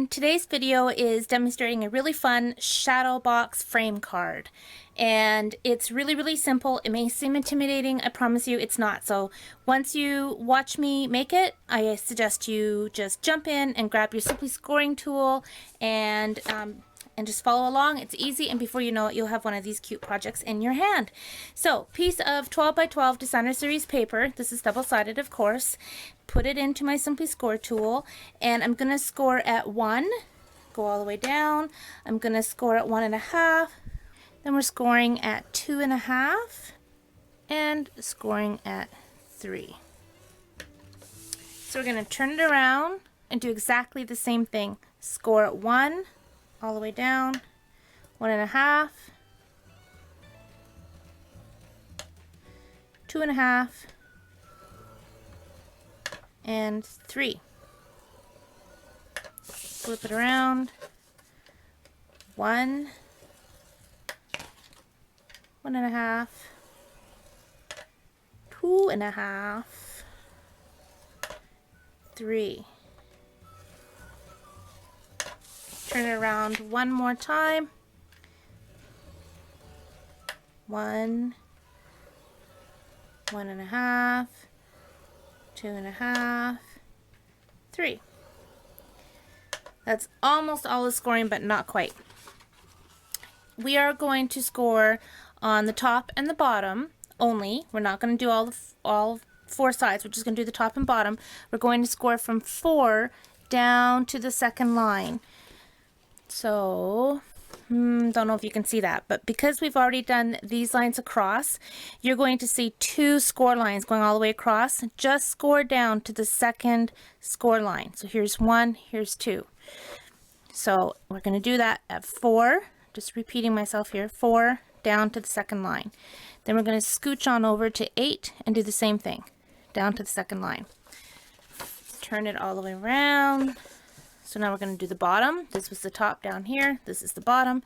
everyone. Today's video is demonstrating a really fun shadow box frame card. And it's really simple. It may seem intimidating. I promise you it's not. So once you watch me make it, I suggest you just jump in and grab your Simply Scoring tool and just follow along. It's easy, and before you know it, you'll have one of these cute projects in your hand. So, piece of 12 by 12 Designer Series paper. This is double-sided, of course. Put it into my Simply Score tool, and I'm going to score at 1. Go all the way down. I'm going to score at 1.5. Then we're scoring at 2.5, and scoring at 3. So we're going to turn it around and do exactly the same thing. Score at 1. All the way down, 1.5, 2.5, and 3. Flip it around, 1, 1.5, 2.5, 3. Turn it around one more time. 1, 1.5, 2.5, 3. That's almost all the scoring, but not quite. We are going to score on the top and the bottom only. We're not going to do all 4 sides. We're just going to do the top and bottom. We're going to score from 4 down to the second line. So, don't know if you can see that, but because we've already done these lines across, you're going to see 2 score lines going all the way across. Just score down to the second score line. So here's 1, here's 2. So we're going to do that at 4, just repeating myself here, 4 down to the second line. Then we're going to scooch on over to 8 and do the same thing, down to the second line. Turn it all the way around. So now we're going to do the bottom. This was the top down here. This is the bottom.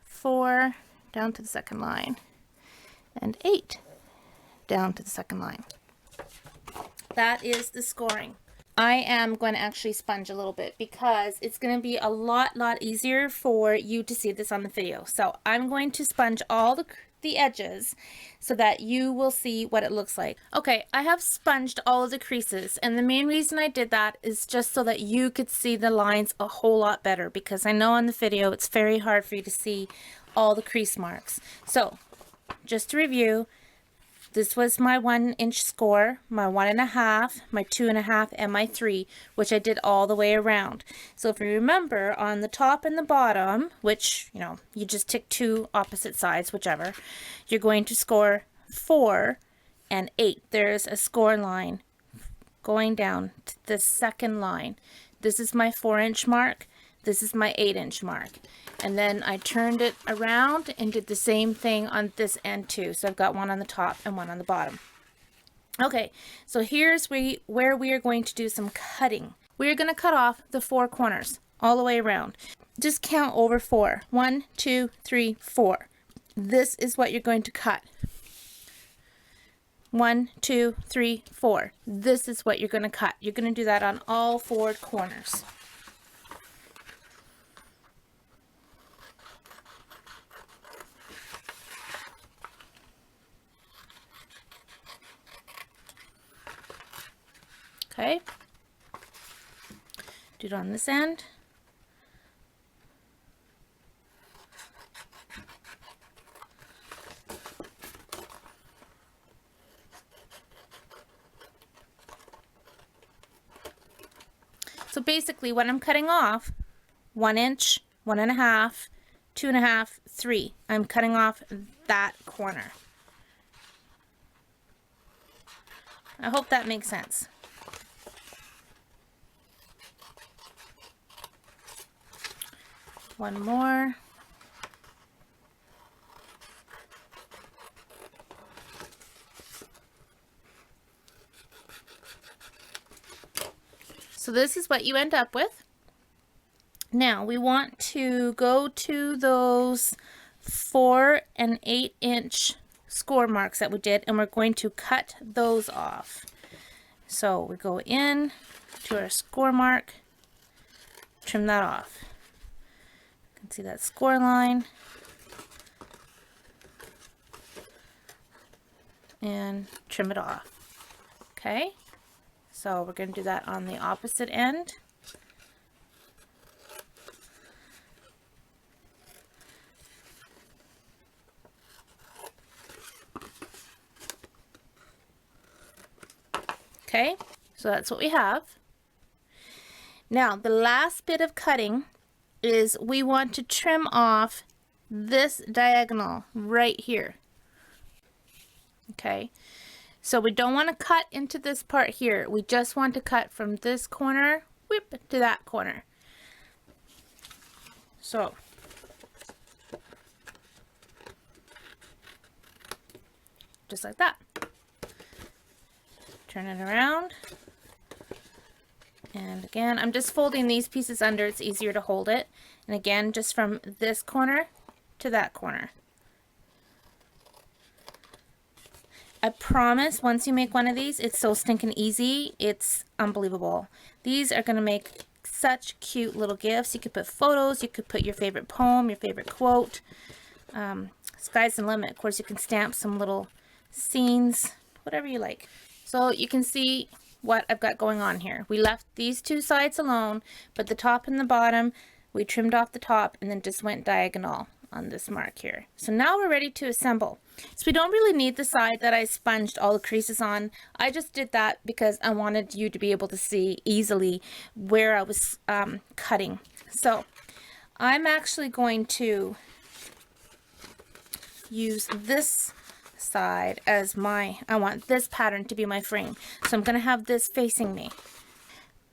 4 down to the second line. And 8 down to the second line. That is the scoring. I am going to actually sponge a little bit because it's going to be a lot easier for you to see this on the video. So I'm going to sponge all the edges so that you will see what it looks like. Okay, I have sponged all of the creases, and the main reason I did that is just so that you could see the lines a whole lot better, because I know on the video it's very hard for you to see all the crease marks. So just to review, this was my 1-inch score, my 1.5, my 2.5, and my 3, which I did all the way around. So if you remember, on the top and the bottom, which, you know, you just tick 2 opposite sides, whichever, you're going to score 4 and 8. There's a score line going down to the second line. This is my 4-inch mark. This is my 8-inch mark. And then I turned it around and did the same thing on this end too. So I've got one on the top and one on the bottom. Okay, so here's where we are going to do some cutting. We are going to cut off the 4 corners all the way around. Just count over 4. 1, 2, 3, 4. This is what you're going to cut. 1, 2, 3, 4. This is what you're going to cut. You're going to do that on all 4 corners. Okay, do it on this end. So basically what I'm cutting off, 1 inch, 1.5, 2.5, 3. I'm cutting off that corner. I hope that makes sense. One more. So this is what you end up with. Now we want to go to those 4 and 8-inch score marks that we did, and we're going to cut those off. So we go in to our score mark, trim that off. You can see that score line. And trim it off. Okay, so we're going to do that on the opposite end. Okay, so that's what we have. Now the last bit of cutting is we want to trim off this diagonal right here. Okay, so we don't want to cut into this part here. We just want to cut from this corner, whip, to that corner. So just like that. Turn it around. And again, I'm just folding these pieces under. It's easier to hold it. And again, just from this corner to that corner. I promise once you make one of these, it's so stinking easy. It's unbelievable. These are going to make such cute little gifts. You could put photos, you could put your favorite poem, your favorite quote. Sky's the limit. Of course, you can stamp some little scenes, whatever you like. So you can see what I've got going on here. We left these two sides alone, but the top and the bottom, we trimmed off the top and then just went diagonal on this mark here. So now we're ready to assemble. So we don't really need the side that I sponged all the creases on. I just did that because I wanted you to be able to see easily where I was cutting. So I'm actually going to use this side as my, I want this pattern to be my frame. So I'm going to have this facing me.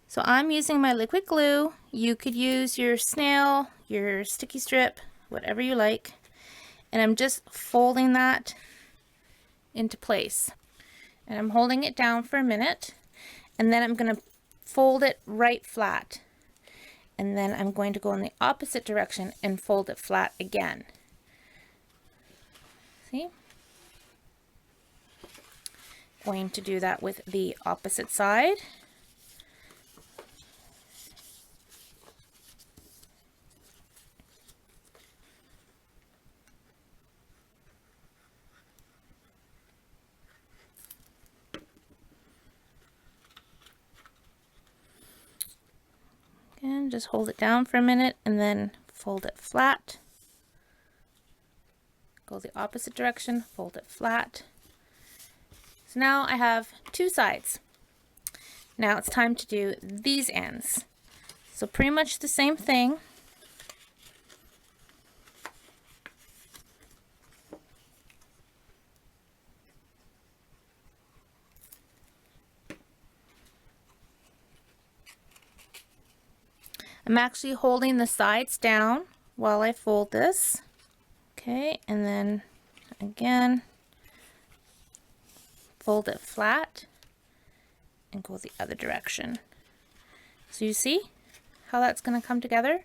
So I'm using my liquid glue. You could use your snail, your sticky strip, whatever you like. And I'm just folding that into place. And I'm holding it down for a minute. And then I'm going to fold it right flat. And then I'm going to go in the opposite direction and fold it flat again. See? Going to do that with the opposite side. Again, just hold it down for a minute and then fold it flat. Go the opposite direction, fold it flat. So now I have two sides. Now it's time to do these ends. So pretty much the same thing. I'm actually holding the sides down while I fold this. Okay, and then again, fold it flat and go the other direction. So you see how that's going to come together?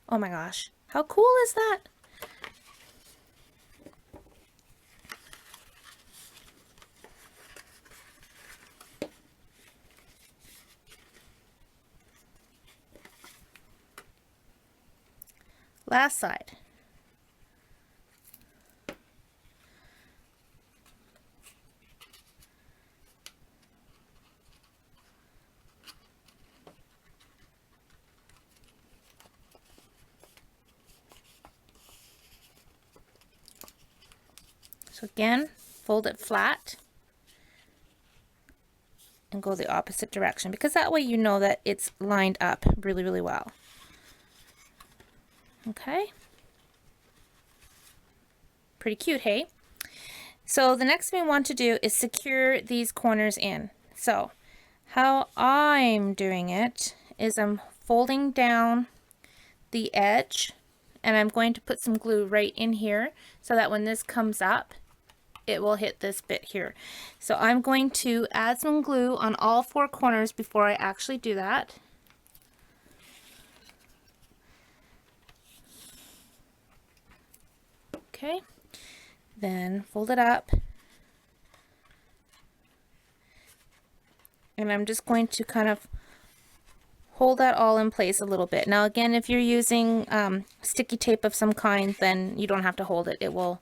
Oh my gosh, how cool is that? Last side. So again, fold it flat and go the opposite direction, because that way you know that it's lined up really, really well. Okay. Pretty cute, hey? So the next thing we want to do is secure these corners in. So how I'm doing it is I'm folding down the edge and I'm going to put some glue right in here so that when this comes up, it will hit this bit here. So I'm going to add some glue on all four corners before I actually do that. Okay, then fold it up. And I'm just going to kind of hold that all in place a little bit. Now again, if you're using sticky tape of some kind, then you don't have to hold it. It will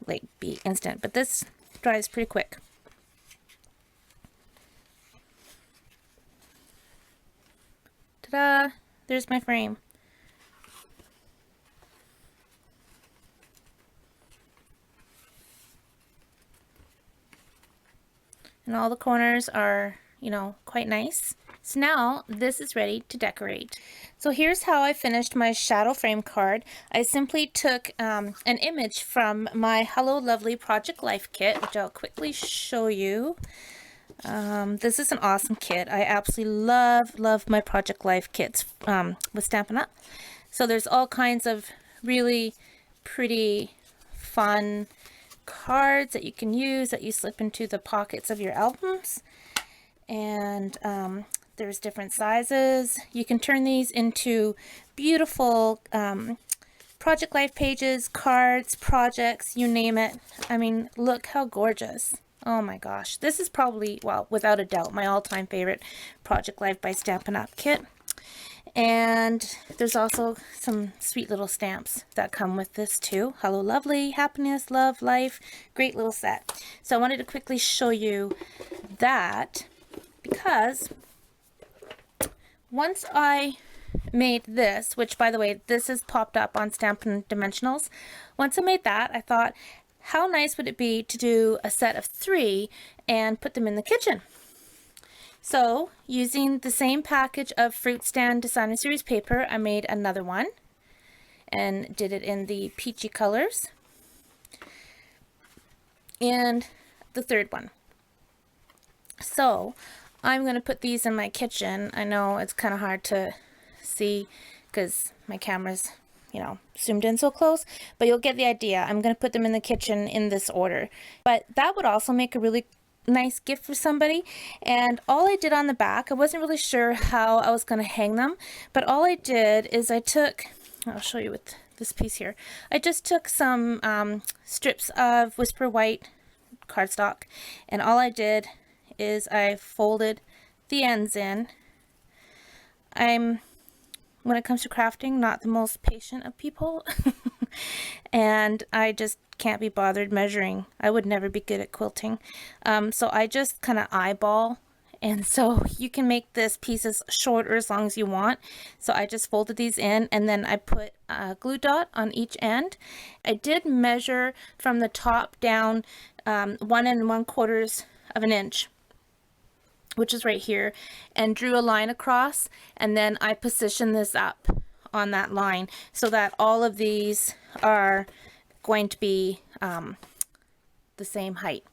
like be instant, but this dries pretty quick. Ta-da! There's my frame. And all the corners are, you know, quite nice. So now this is ready to decorate. So here's how I finished my shadow frame card. I simply took an image from my Hello Lovely Project Life kit, which I'll quickly show you. This is an awesome kit. I absolutely love my Project Life kits with Stampin' Up. So there's all kinds of really pretty, fun cards that you can use that you slip into the pockets of your albums. And there's different sizes. You can turn these into beautiful Project Life pages, cards, projects, you name it. I mean, look how gorgeous. Oh my gosh. This is probably, well, without a doubt, my all-time favorite Project Life by Stampin' Up kit. And there's also some sweet little stamps that come with this too. Hello Lovely, Happiness, Love, Life. Great little set. So I wanted to quickly show you that because once I made this, which by the way, this is popped up on Stampin' Dimensionals. Once I made that, I thought, how nice would it be to do a set of 3 and put them in the kitchen? So, using the same package of Fruit Stand Designer Series paper, I made another one and did it in the peachy colors. And the third one. So, I'm going to put these in my kitchen. I know it's kind of hard to see because my camera's, you know, zoomed in so close, but you'll get the idea. I'm going to put them in the kitchen in this order. But that would also make a really nice gift for somebody. And all I did on the back, I wasn't really sure how I was going to hang them, but all I did is I took, I'll show you with this piece here, I just took some strips of Whisper White cardstock, and all I did is I folded the ends in. I'm, when it comes to crafting, not the most patient of people and I just can't be bothered measuring. I would never be good at quilting. So I just kind of eyeball, and so you can make this piece as short or as long as you want. So I just folded these in, and then I put a glue dot on each end. I did measure from the top down 1 1/4 of an inch, which is right here, and drew a line across, and then I positioned this up on that line so that all of these are going to be the same height.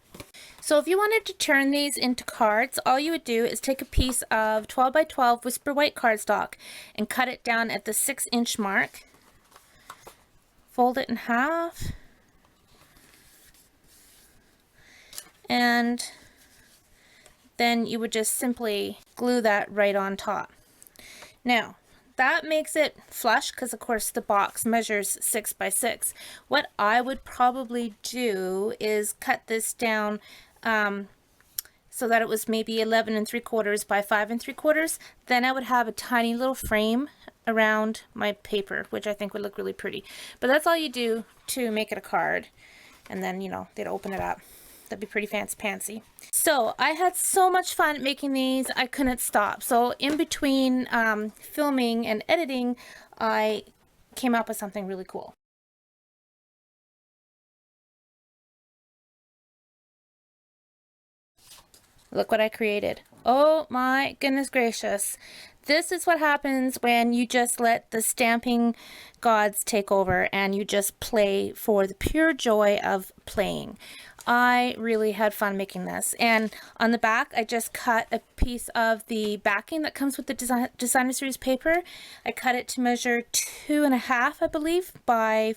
So if you wanted to turn these into cards, all you would do is take a piece of 12 by 12 Whisper White cardstock and cut it down at the 6-inch mark. Fold it in half. And then you would just simply glue that right on top. Now, that makes it flush because of course the box measures 6 by 6. What I would probably do is cut this down so that it was maybe 11 3/4 by 5 3/4. Then I would have a tiny little frame around my paper, which I think would look really pretty. But that's all you do to make it a card, and then, you know, they'd open it up. That'd be pretty fancy. So I had so much fun making these, I couldn't stop. So in between filming and editing, I came up with something really cool. Look what I created. Oh my goodness gracious. This is what happens when you just let the stamping gods take over and you just play for the pure joy of playing. I really had fun making this, and on the back I just cut a piece of the backing that comes with the Designer Series paper. I cut it to measure 2.5, I believe, by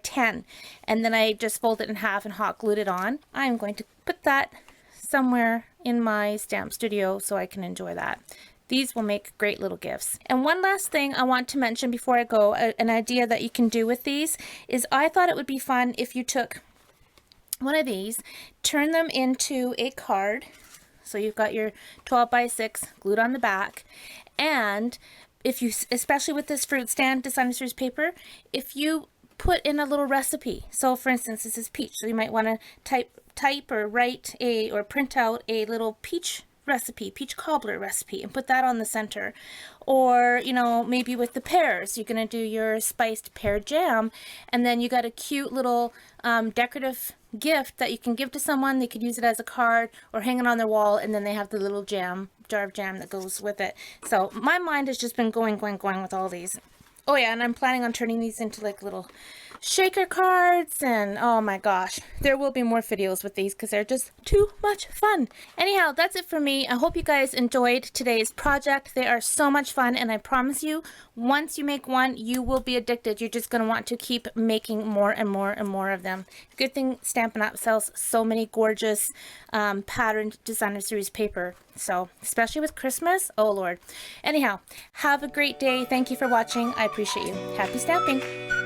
10, and then I just folded it in half and hot glued it on. I'm going to put that somewhere in my stamp studio so I can enjoy that. These will make great little gifts. And one last thing I want to mention before I go, an idea that you can do with these is I thought it would be fun if you took one of these, turn them into a card. So you've got your 12 by 6 glued on the back. And if you, especially with this fruit stand designer series paper, if you put in a little recipe, so for instance this is peach, so you might want to type or write or print out a little peach recipe, peach cobbler recipe, and put that on the center. Or, you know, maybe with the pears, you're going to do your spiced pear jam, and then you got a cute little decorative gift that you can give to someone. They could use it as a card or hang it on their wall, and then they have the little jar of jam that goes with it. So my mind has just been going with all these. Oh yeah, and I'm planning on turning these into like little shaker cards, and oh my gosh, there will be more videos with these because they're just too much fun. Anyhow, that's it for me. I hope you guys enjoyed today's project. They are so much fun, and I promise you, once you make one, you will be addicted. You're just going to want to keep making more and more and more of them. Good thing Stampin' Up! Sells so many gorgeous patterned designer series paper. So, especially with Christmas, oh Lord. Anyhow, have a great day. Thank you for watching. I appreciate you. Happy stamping!